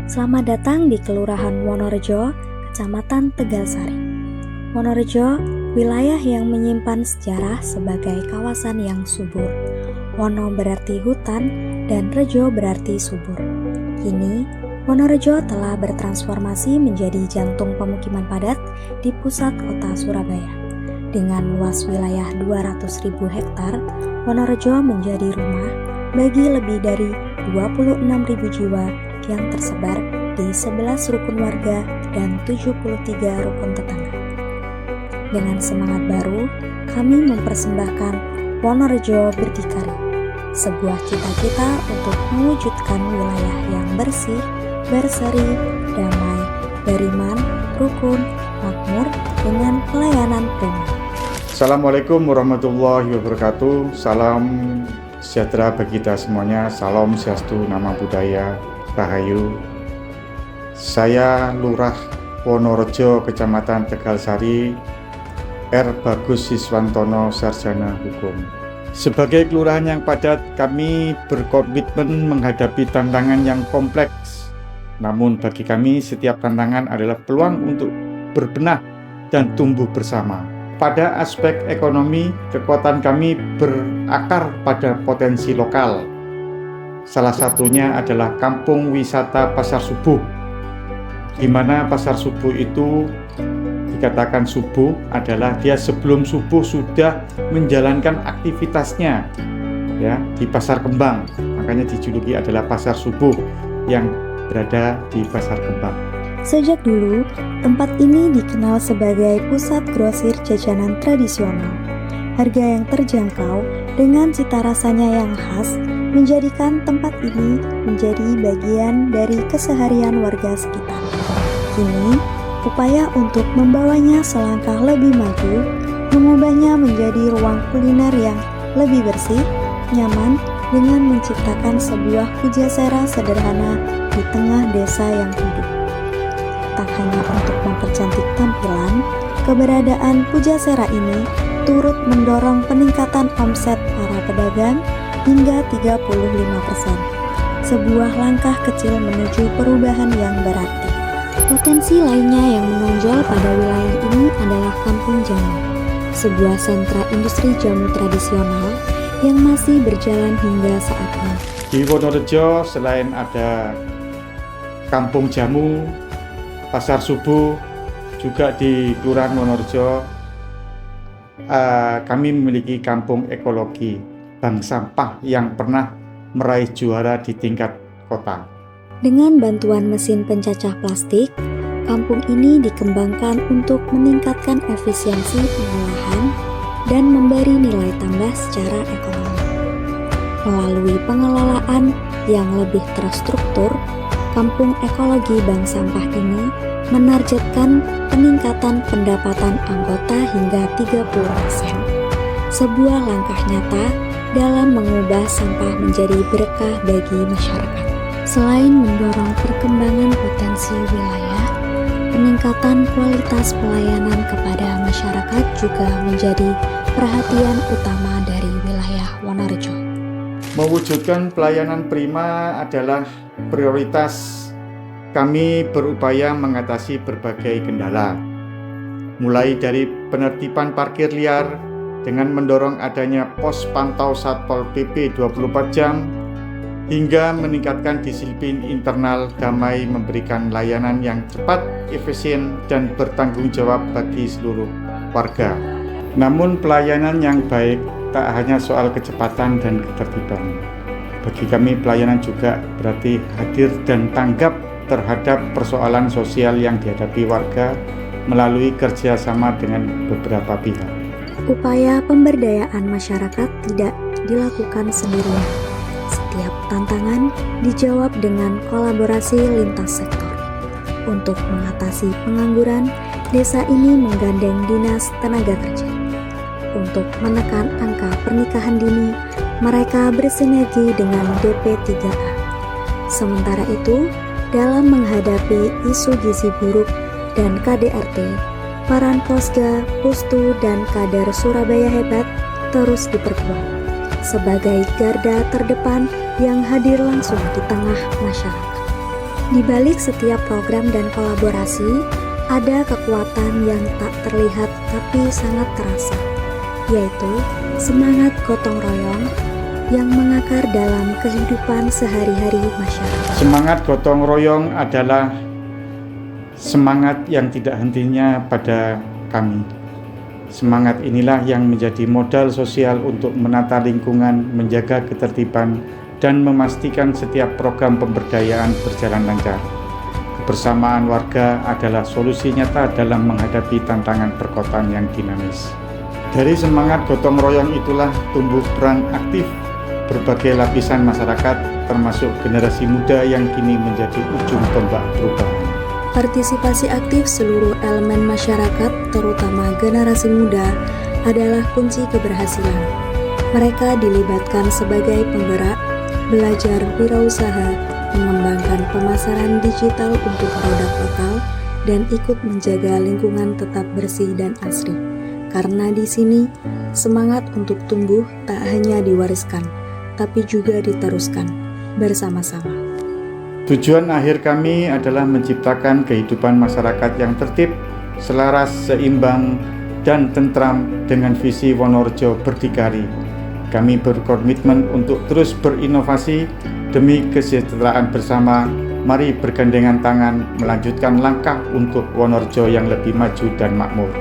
Selamat datang di Kelurahan Wonorejo, Kecamatan Tegalsari. Wonorejo, wilayah yang menyimpan sejarah sebagai kawasan yang subur. Wono berarti hutan dan rejo berarti subur. Kini, Wonorejo telah bertransformasi menjadi jantung pemukiman padat di pusat kota Surabaya. Dengan luas wilayah 200.000 hektar, Wonorejo menjadi rumah bagi lebih dari 26.000 jiwa yang tersebar di 11 rukun warga dan 73 rukun tetangga. Dengan semangat baru, kami mempersembahkan Wonorejo Berdikari, sebuah cita-cita untuk mewujudkan wilayah yang bersih, berseri, damai, beriman, rukun, makmur dengan pelayanan prima. Assalamualaikum warahmatullahi wabarakatuh. Salam sejahtera bagi kita semuanya. Salam Swastiastu, Namo Buddhaya, Rahayu. Saya Lurah Wonorejo, Kecamatan Tegalsari, R. Bagus Siswantono, Sarjana Hukum. Sebagai kelurahan yang padat, kami berkomitmen menghadapi tantangan yang kompleks. Namun bagi kami, setiap tantangan adalah peluang untuk berbenah dan tumbuh bersama. Pada aspek ekonomi, kekuatan kami berakar pada potensi lokal. Salah satunya adalah Kampung Wisata Pasar Subuh, di mana Pasar Subuh itu dikatakan subuh adalah dia sebelum subuh sudah menjalankan aktivitasnya ya di Pasar Kembang. Makanya dijuluki adalah Pasar Subuh yang berada di Pasar Kembang. Sejak dulu, tempat ini dikenal sebagai pusat grosir jajanan tradisional. Harga yang terjangkau dengan cita rasanya yang khas menjadikan tempat ini menjadi bagian dari keseharian warga sekitar. Kini, upaya untuk membawanya selangkah lebih maju, mengubahnya menjadi ruang kuliner yang lebih bersih, nyaman, dengan menciptakan sebuah pujasera sederhana di tengah desa yang hidup. Tak hanya untuk mempercantik tampilan, keberadaan pujasera ini turut mendorong peningkatan omset para pedagang hingga 35%. Sebuah langkah kecil menuju perubahan yang berarti. Potensi lainnya yang menonjol pada wilayah ini adalah Kampung Jamu, sebuah sentra industri jamu tradisional yang masih berjalan hingga saat ini. Di Wonorejo selain ada Kampung Jamu, Pasar Subuh, juga di Kelurahan Wonorejo kami memiliki kampung ekologi bank sampah yang pernah meraih juara di tingkat kota. Dengan bantuan mesin pencacah plastik, kampung ini dikembangkan untuk meningkatkan efisiensi pengolahan dan memberi nilai tambah secara ekonomi. Melalui pengelolaan yang lebih terstruktur, kampung ekologi bank sampah ini menargetkan peningkatan pendapatan anggota hingga 30%. Sebuah langkah nyata dalam mengubah sampah menjadi berkah bagi masyarakat. Selain mendorong perkembangan potensi wilayah, peningkatan kualitas pelayanan kepada masyarakat juga menjadi perhatian utama dari wilayah Wonorejo. Mewujudkan pelayanan prima adalah prioritas. Kami berupaya mengatasi berbagai kendala, mulai dari penertiban parkir liar dengan mendorong adanya pos pantau Satpol PP 24 jam, hingga meningkatkan disiplin internal damai, memberikan layanan yang cepat, efisien, dan bertanggung jawab bagi seluruh warga. Namun pelayanan yang baik tak hanya soal kecepatan dan ketertiban. Bagi kami pelayanan juga berarti hadir dan tanggap terhadap persoalan sosial yang dihadapi warga melalui kerjasama dengan beberapa pihak. Upaya pemberdayaan masyarakat tidak dilakukan sendirian. Setiap tantangan dijawab dengan kolaborasi lintas sektor. Untuk mengatasi pengangguran, desa ini menggandeng Dinas Tenaga Kerja. Untuk menekan angka pernikahan dini, mereka bersinergi dengan DP3A. Sementara itu, dalam menghadapi isu gizi buruk dan KDRT, peran Posga, Pustu, dan kader Surabaya Hebat terus diperkuat sebagai garda terdepan yang hadir langsung di tengah masyarakat. Di balik setiap program dan kolaborasi, ada kekuatan yang tak terlihat tapi sangat terasa, yaitu semangat gotong royong yang mengakar dalam kehidupan sehari-hari masyarakat. Semangat gotong royong adalah semangat yang tidak hentinya pada kami. Semangat inilah yang menjadi modal sosial untuk menata lingkungan, menjaga ketertiban, dan memastikan setiap program pemberdayaan berjalan lancar. Kebersamaan warga adalah solusi nyata dalam menghadapi tantangan perkotaan yang dinamis. Dari semangat gotong royong itulah tumbuh peran aktif berbagai lapisan masyarakat, termasuk generasi muda yang kini menjadi ujung tombak perubahan. Partisipasi aktif seluruh elemen masyarakat, terutama generasi muda, adalah kunci keberhasilan. Mereka dilibatkan sebagai penggerak, belajar wirausaha, mengembangkan pemasaran digital untuk produk lokal, dan ikut menjaga lingkungan tetap bersih dan asri. Karena di sini, semangat untuk tumbuh tak hanya diwariskan, tapi juga diteruskan bersama-sama. Tujuan akhir kami adalah menciptakan kehidupan masyarakat yang tertib, selaras, seimbang, dan tentram dengan visi Wonorejo Berdikari. Kami berkomitmen untuk terus berinovasi demi kesejahteraan bersama. Mari bergandengan tangan melanjutkan langkah untuk Wonorejo yang lebih maju dan makmur.